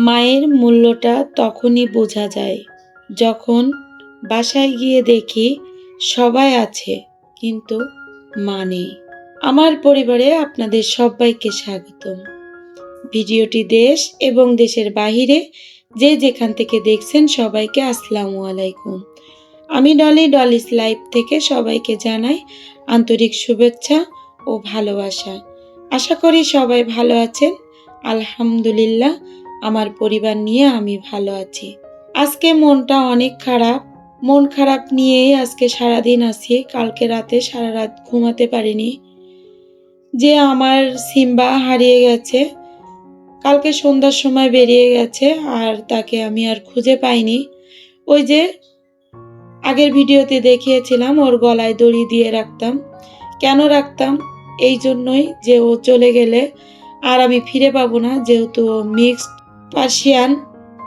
মায়ের মূল্যটা তখনই বোঝা যায় যখন বাসায় গিয়ে দেখি সবাই আছে কিন্তু মা নেই। আমার পরিবারে আপনাদের সবাইকে স্বাগতম। ভিডিওটি দেশ এবং দেশের বাহিরে যে যেখান থেকে দেখছেন সবাইকে আসসালামু আলাইকুম। আমি ডলিস লাইফ থেকে সবাইকে জানাই আন্তরিক শুভেচ্ছা ও ভালোবাসা। আশা করি সবাই ভালো আছেন। আলহামদুলিল্লাহ, আমার পরিবার নিয়ে আমি ভালো আছি। আজকে মনটা অনেক খারাপ। মন খারাপ নিয়েই আজকে সারাদিন আছি। কালকে রাতে সারা রাত ঘুমাতে পারিনি। যে আমার সিম্বা হারিয়ে গেছে, কালকে সন্ধ্যার সময় বেরিয়ে গেছে আর তাকে আমি আর খুঁজে পাইনি। ওই যে আগের ভিডিওতে দেখিয়েছিলাম ওর গলায় দড়ি দিয়ে রাখতাম। কেন রাখতাম? এই জন্যই যে ও চলে গেলে আর আমি ফিরে পাবো না, যেহেতু ও মিক্সড পার্সিয়ান।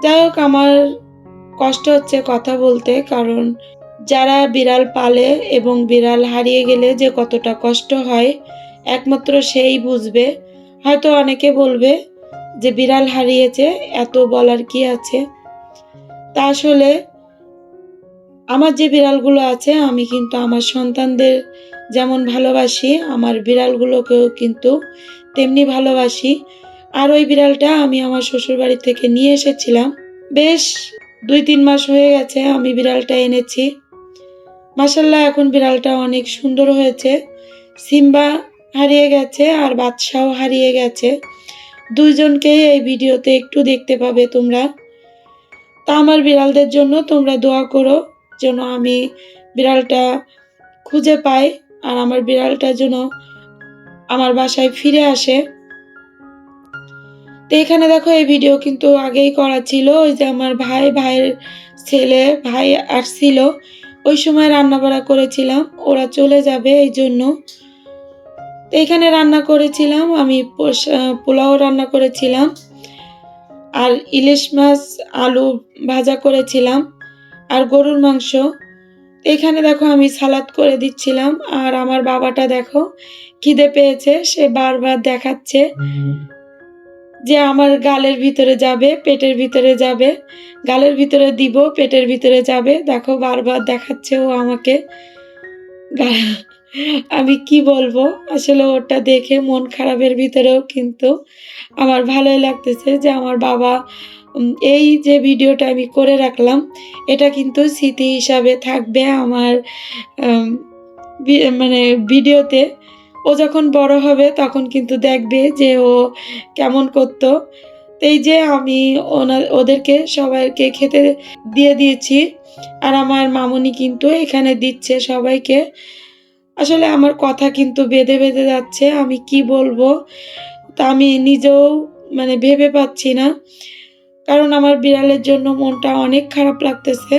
যাই হোক, আমার কষ্ট হচ্ছে কথা বলতে, কারণ যারা বিড়াল পালে এবং বিড়াল হারিয়ে গেলে যে কতটা কষ্ট হয় একমাত্র সেই বুঝবে। হয়তো অনেকে বলবে যে বিড়াল হারিয়েছে, এত বলার কি আছে। তা আসলে আমার যে বিড়ালগুলো আছে আমি কিন্তু আমার সন্তানদের যেমন ভালোবাসি, আমার বিড়ালগুলোকেও কিন্তু তেমনি ভালোবাসি। আর ওই বিড়ালটা আমি আমার শ্বশুরবাড়ি থেকে নিয়ে এসেছিলাম। বেশ 2-3 মাস হয়ে গেছে আমি বিড়ালটা এনেছি। মাশাআল্লাহ, এখন বিড়ালটা অনেক সুন্দর হয়েছে। সিম্বা হারিয়ে গেছে আর বাদশাও হারিয়ে গেছে। দুইজনকেই এই ভিডিওতে একটু দেখতে পাবে তোমরা। তা আমার বিড়ালদের জন্য তোমরা দোয়া করো যেন আমি বিড়ালটা খুঁজে পাই আর আমার বিড়ালটা যেন আমার বাসায় ফিরে আসে। তো এখানে দেখো, এই ভিডিও কিন্তু আগেই করা ছিল। ওই যে আমার ভাইয়ের ছেলে ভাই আসছিল, ওই সময় রান্না বাড়া করেছিলাম, ওরা চলে যাবে এই জন্য। তো এখানে রান্না করেছিলাম আমি, পোলাও রান্না করেছিলাম আর ইলিশ মাছ আলু ভাজা করেছিলাম আর গরুর মাংস। এখানে দেখো আমি সালাদ করে দিচ্ছিলাম আর আমার বাবাটা দেখো খিদে পেয়েছে, সে বারবার দেখাচ্ছে যে আমার গালের ভিতরে যাবে, পেটের ভিতরে যাবে, গালের ভিতরে দিব, পেটের ভিতরে যাবে। দেখো বারবার দেখাচ্ছে ও আমাকে। আমি কি বলবো, আসলে ওটা দেখে মন খারাপের ভিতরেও কিন্তু আমার ভালোই লাগতেছে যে আমার বাবা এই যে ভিডিওটা আমি করে রাখলাম, এটা কিন্তু স্মৃতি হিসাবে থাকবে আমার মানে ভিডিওতে। ও যখন বড় হবে তখন কিন্তু দেখবে যে ও কেমন করতো। এই যে আমি ওদেরকে সবাইকে খেতে দিয়ে দিয়েছি আর আমার মামুনি কিন্তু এখানে দিচ্ছে সবাইকে। আসলে আমার কথা কিন্তু বেঁধে বেঁধে যাচ্ছে, আমি কি বলবো তা আমি নিজেও মানে ভেবে পাচ্ছি না, কারণ আমার বিড়ালের জন্য মনটা অনেক খারাপ লাগতেছে।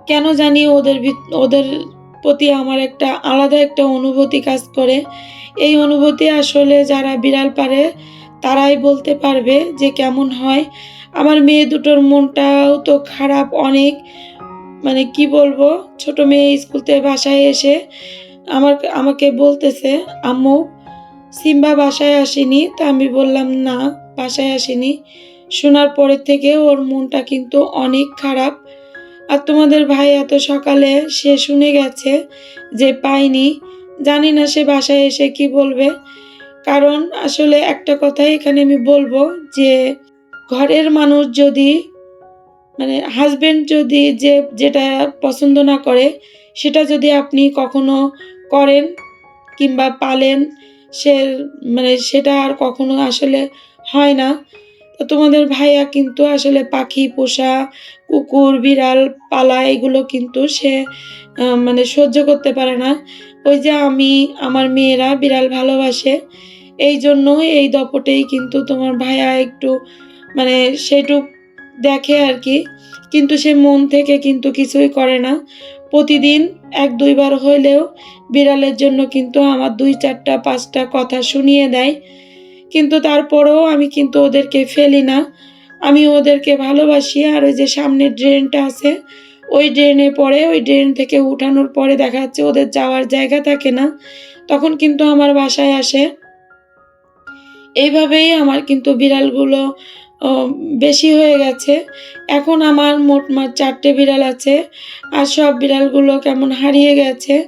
কেন জানি ওদের প্রতি আমার একটা আলাদা একটা অনুভূতি কাজ করে। এই অনুভূতি আসলে যারা বিড়াল পারে তারাই বলতে পারবে যে কেমন হয়। আমার মেয়ে দুটোর মনটাও তো খারাপ অনেক, মানে কি বলবো। ছোট মেয়ে স্কুল থেকে বাসায় এসে আমাকে বলতেছে, আম্মু সিম্বা বাসায় আসেনি। তা আমি বললাম না, বাসায় আসেনি। শোনার পরের থেকে ওর মনটা কিন্তু অনেক খারাপ। আর তোমাদের ভাই এত সকালে সে শুনে গেছে যে পাইনি। জানি না সে বাসায় এসে কি বলবে। কারণ আসলে একটা কথাই এখানে আমি বলবো যে ঘরের মানুষ যদি মানে হাজবেন্ড যদি যেটা পছন্দ না করে সেটা যদি আপনি কখনো করেন কিংবা পালেন, সে মানে সেটা আর কখনো আসলে হয় না। তো তোমাদের ভাইয়া কিন্তু আসলে পাখি পোষা, কুকুর বিড়াল পালা এগুলো কিন্তু সে মানে সহ্য করতে পারে না। ওই যে আমার মেয়েরা বিড়াল ভালোবাসে, এই জন্য এই দপটেই কিন্তু তোমার ভাইয়া একটু মানে সেটুক দেখে আর কি, কিন্তু সে মন থেকে কিন্তু কিছুই করে না। প্রতিদিন 1-2 বার হইলেও বিড়ালের জন্য কিন্তু আমার 2-4টা 5টা কথা শুনিয়ে দেয়। কিন্তু তারপরেও আমি কিন্তু ওদেরকে ফেলি না, আমি ওদেরকে ভালোবাসি। আর ওই যে সামনের ড্রেনটা আছে, ওই ড্রেনে পড়ে, ওই ড্রেন থেকে উঠানোর পরে দেখা যাচ্ছে ওদের যাওয়ার জায়গা থাকে না, তখন কিন্তু আমার বাসায় আসে। এইভাবেই আমার কিন্তু বিড়ালগুলো ও বেশি হয়ে গেছে। এখন আমার মোটমাট ৪ টে বিড়াল আছে। আর সব বিড়ালগুলো কেমন হারিয়ে গেছে।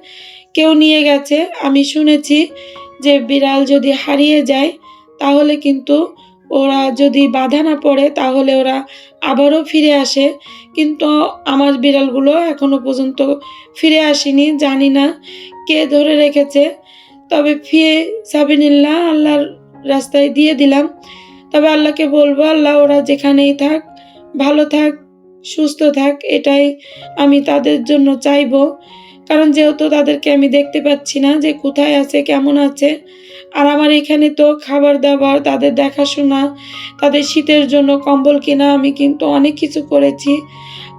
কেউ নিয়ে গেছে। আমি শুনেছি যে বিড়াল যদি হারিয়ে যায় তাহলে কিন্তু ওরা যদি বাঁধা না পড়ে তাহলে ওরা আবারও ফিরে আসে। কিন্তু আমার বিড়ালগুলো এখনো পর্যন্ত ফিরে আসেনি। জানি না কে ধরে রেখেছে। তবে সাবিনিল্লাহ আল্লাহর রাস্তায় দিয়ে দিলাম। তবে আল্লাহকে বলবো, আল্লাহ ওরা যেখানেই থাক, ভালো থাক, সুস্থ থাক, এটাই আমি তাদের জন্য চাইবো। কারণ যেহেতু তাদেরকে আমি দেখতে পাচ্ছি না যে কোথায় আছে, কেমন আছে। আর আমার এখানে তো খাবার-দাবার, তাদের দেখাশোনা, তাদের শীতের জন্য কম্বল কেনা, আমি কিন্তু অনেক কিছু করেছি।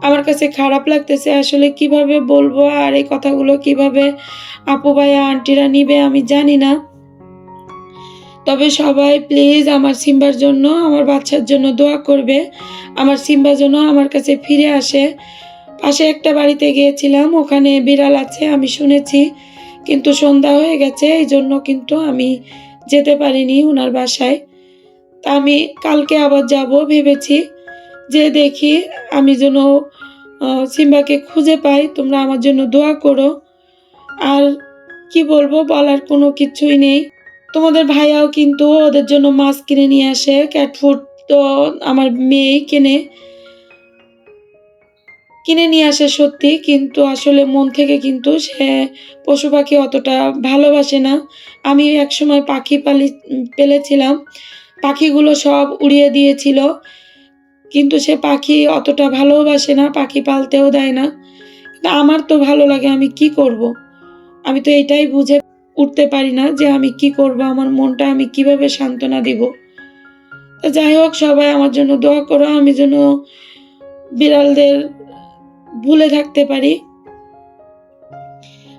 আমার কাছে খারাপ লাগতেছে আসলে কিভাবে বলবো আর এই কথাগুলো কিভাবে আপু ভাইয়া আন্টিরা নিবে আমি জানি না। তবে সবাই প্লিজ আমার সিম্বার জন্য, আমার বাচ্চার জন্য দোয়া করবে। আমার সিম্বা যেন আমার কাছে ফিরে আসে। পাশে একটা বাড়িতে গিয়েছিলাম, ওখানে বিড়াল আছে আমি শুনেছি। কিন্তু সন্ধ্যা হয়ে গেছে, এইজন্য কিন্তু আমি যেতে পারিনি উনার বাসায়। তা আমি কালকে আবার যাবো ভেবেছি। যেয়ে দেখি আমি যেন সিম্বাকে খুঁজে পাই। তোমরা আমার জন্য দোয়া করো। আর কি বলবো, বলার কোনো কিছুই নেই। তোমাদের ভাইয়াও কিন্তু ওদের জন্য মাছ কিনে নিয়ে আসে। ক্যাট ফুড তো আমার মেয়েই কিনে নিয়ে আসে সত্যি। কিন্তু আসলে মন থেকে কিন্তু সে পশু পাখি অতটা ভালোবাসে না। আমি একসময় পেলেছিলাম। পাখিগুলো সব উড়িয়ে দিয়েছিল। কিন্তু সে পাখি অতটা ভালোবাসে না, পাখি পালতেও দেয় না। কিন্তু আমার তো ভালো লাগে, আমি কি করব? আমি তো এটাই বুঝে উঠতে পারি না যে আমি কি করব? আমার মনটা আমি কিভাবে সান্ত্বনা দিব? তো যাই হোক, সবাই আমার জন্য দোয়া করো। আমি যেন বিড়ালদের ভুলে থাকতে পারি।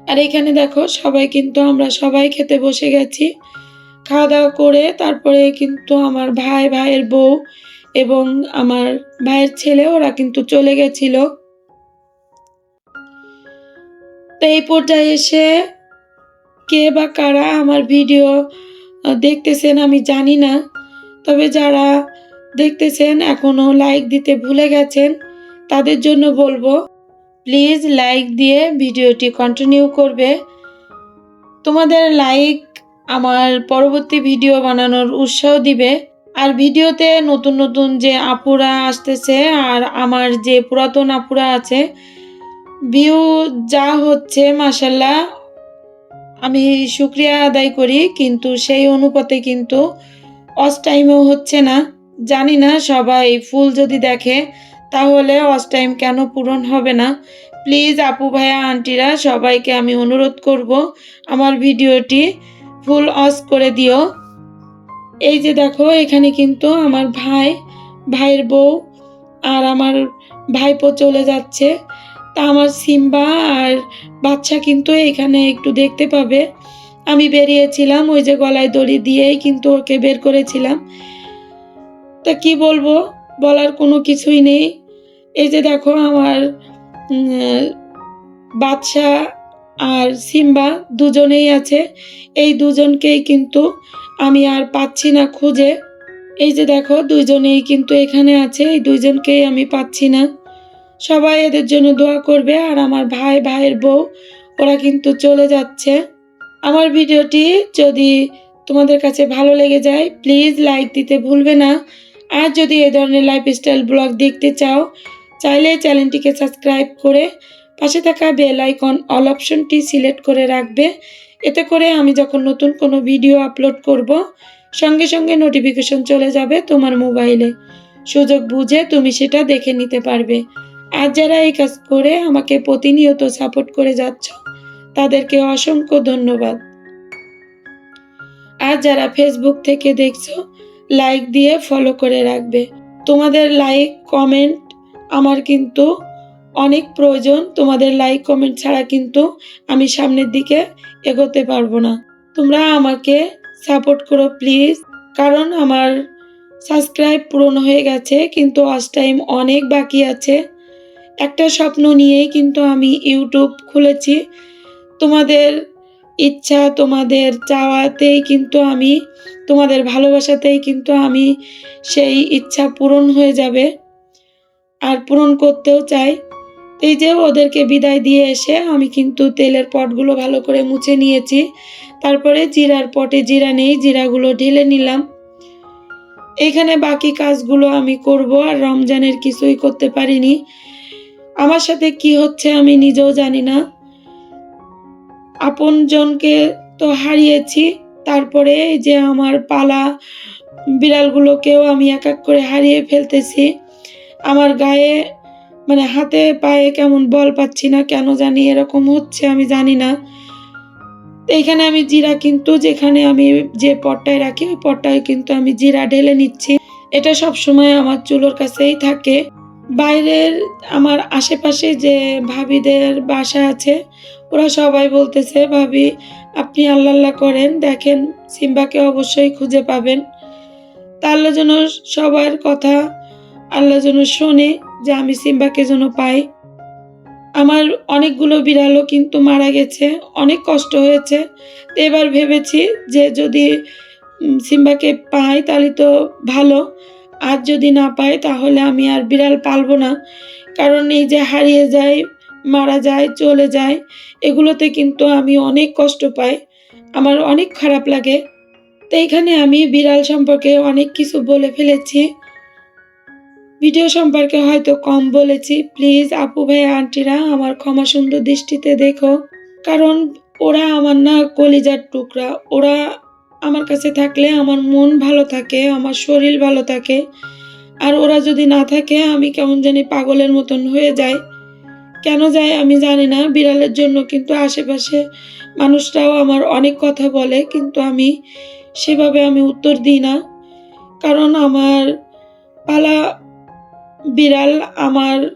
আর এখানে দেখো আমরা সবাই খেতে বসে গেছি। খাওয়া-দাওয়া করে তারপরে কিন্তু আমার ভাই, ভাইয়ের বউ এবং আমার ভাইয়ের ছেলে ওরা কিন্তু চলে গেছিল। তো এই পর্যায়ে এসে কে বা কারা আমার ভিডিও দেখতেছেন আমি জানি না। তবে যারা দেখতেছেন এখনো লাইক দিতে ভুলে গেছেন, তাদের জন্য বলবো প্লিজ লাইক দিয়ে ভিডিওটি কন্টিনিউ করবে। তোমাদের লাইক আমার পরবর্তী ভিডিও বানানোর উৎসাহ দিবে। আর ভিডিওতে নতুন নতুন যে আপুরা আসতেছে আর আমার যে পুরাতন আপুরা আছে, ভিউ যা হচ্ছে মাশাল্লাহ আমি শুকরিয়া আদায় করি। কিন্তু সেই অনুপাতে কিন্তু ওয়াচ টাইমও হচ্ছে না। জানি না সবাই ফুল যদি দেখে তাহলে ওয়াচ টাইম কেন পূরণ হবে না। প্লিজ আপু ভাইয়া আন্টিরা সবাইকে আমি অনুরোধ করব আমার ভিডিওটি ফুল ওয়াচ করে দিও। এই যে দেখো এখানে কিন্তু আমার ভাইয়ের বউ আর আমার ভাইপো চলে যাচ্ছে। তা আমার সিম্বা আর বাচ্চা কিন্তু এখানে একটু দেখতে পাবে। আমি বেরিয়েছিলাম ওই যে গলায় দড়ি দিয়েই কিন্তু ওকে বের করেছিলাম। তা কি বলবো, বলার কোনো কিছুই নেই। এই যে দেখো আমার বাচ্চা আর সিম্বা দুজনেই আছে। এই দুজনকেই কিন্তু আমি আর পাচ্ছি না খুঁজে। এই যে দেখো দুইজনেই কিন্তু এখানে আছে, এই দুইজনকেই আমি পাচ্ছি না। সবাই এদের জন্য দোয়া করবে। আর আমার ভাইয়ের বউ ওরা কিন্তু চলে যাচ্ছে। আমার ভিডিওটি যদি তোমাদের কাছে ভালো লেগে যায় প্লিজ লাইক দিতে ভুলবে না। আর যদি এই ধরনের লাইফস্টাইল ব্লগ দেখতে চাইলে চ্যানেলটিকে সাবস্ক্রাইব করে পাশে থাকা বেল আইকন অল অপশনটি সিলেক্ট করে রাখবে। এতে করে আমি যখন নতুন কোনো ভিডিও আপলোড করব সঙ্গে সঙ্গে নোটিফিকেশন চলে যাবে তোমার মোবাইলে। সুযোগ বুঝে তুমি সেটা দেখে নিতে পারবে। আর যারা এই কাজ করে আমাকে প্রতিনিয়ত সাপোর্ট করে যাচ্ছ তাদেরকে অসংখ্য ধন্যবাদ। আর যারা ফেসবুক থেকে দেখছো লাইক দিয়ে ফলো করে রাখবে। তোমাদের লাইক কমেন্ট আমার কিন্তু অনেক প্রয়োজন। তোমাদের লাইক কমেন্ট ছাড়া কিন্তু আমি সামনের দিকে এগোতে পারবো না। তোমরা আমাকে সাপোর্ট করো প্লিজ। কারণ আমার সাবস্ক্রাইব পূরণ হয়ে গেছে কিন্তু ওয়াচ টাইম অনেক বাকি আছে। একটা স্বপ্ন নিয়েই কিন্তু আমি ইউটিউব খুলেছি। তোমাদের ইচ্ছা, তোমাদের চাওয়াতেই কিন্তু আমি, তোমাদের ভালোবাসাতেই কিন্তু আমি সেই ইচ্ছা পূরণ হয়ে যাবে আর পূরণ করতেও চাই। এই যে ওদেরকে বিদায় দিয়ে এসে আমি কিন্তু তেলের পটগুলো ভালো করে মুছে নিয়েছি। তারপরে জিরার পটে জিরা নেই, জিরাগুলো ঢেলে নিলাম। এখানে বাকি কাজগুলো আমি করব, আর রমজানের কিছুই করতে পারিনি। আমার সাথে কি হচ্ছে আমি নিজেও জানি না। আপনজনকে তো হারিয়েছি, তারপরে এই যে আমার পালা বিড়ালগুলোকেও আমি এক এক করে হারিয়ে ফেলতেছি। আমার গায়ে মানে হাতে পায়ে কেমন বল পাচ্ছি না, কেন জানি এরকম হচ্ছে আমি জানি না। এইখানে আমি জিরা কিন্তু যেখানে আমি যে পটটায় রাখি ওই পটটায় কিন্তু আমি জিরা ঢেলে নিচ্ছি। এটা সবসময় আমার চুলোর কাছেই থাকে। বাইরের আমার আশেপাশে যে ভাবিদের বাসা আছে ওরা সবাই বলতেছে, "ভাবি আপনি আল্লাহ আল্লাহ করেন, দেখেন সিম্বাকে অবশ্যই খুঁজে পাবেন।" তা আল্লাহ যেন সবার কথা আল্লাহ যেন শোনে যে আমি সিম্বাকে যেন পাই। আমার অনেকগুলো বিড়ালও কিন্তু মারা গেছে, অনেক কষ্ট হয়েছে। তো এবার ভেবেছি যে যদি সিম্বাকে পাই তাহলে তো ভালো। আর যদি না পাই তাহলে আমি আর বিড়াল পালবো না। কারণ এই যে হারিয়ে যায়, মারা যায়, চলে যায়, এগুলোতে কিন্তু আমি অনেক কষ্ট পাই। আমার অনেক খারাপ লাগে। তো এইখানে আমি বিড়াল সম্পর্কে অনেক কিছু বলে ফেলেছি। ভিডিও সম্পর্কে হয়তো কম বলেছি। প্লিজ আপু ভাইয়া আন্টিরা আমার ক্ষমা সুন্দর দৃষ্টিতে দেখো। কারণ ওরা আমার না কলিজার টুকরা। ওরা আমার কাছে থাকলে আমার মন ভালো থাকে, আমার শরীর ভালো থাকে। আর ওরা যদি না থাকে আমি কেমন জানি পাগলের মতন হয়ে যাই। কেন যায় আমি জানি না। বিড়ালের জন্য কিন্তু আশেপাশে মানুষরাও আমার অনেক কথা বলে, কিন্তু আমি সেভাবে উত্তর দিই না। কারণ আমার পালা বিড়াল আমার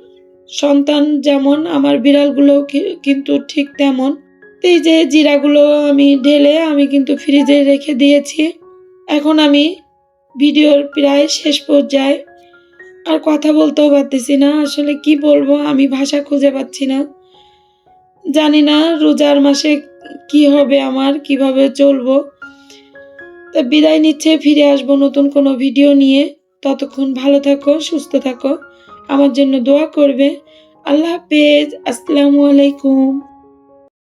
সন্তান যেমন, আমার বিড়ালগুলোও কিন্তু ঠিক তেমন। এই যে জিরাগুলো আমি ঢেলে আমি কিন্তু ফ্রিজে রেখে দিয়েছি। এখন আমি ভিডিওর প্রায় শেষ পর্যায়ে। আর কথা বলতেও পারতেছি না। আসলে কি বলবো আমি ভাষা খুঁজে পাচ্ছি না। জানি না রোজার মাসে কি হবে আমার, কিভাবে চলবো। তো বিদায় নিচ্ছে, ফিরে আসবো নতুন কোনো ভিডিও নিয়ে। ততক্ষণ ভালো থাকো, সুস্থ থাকো। আমার জন্য দোয়া করবে। আল্লাহ হাফেজ। আসসালামু আলাইকুম।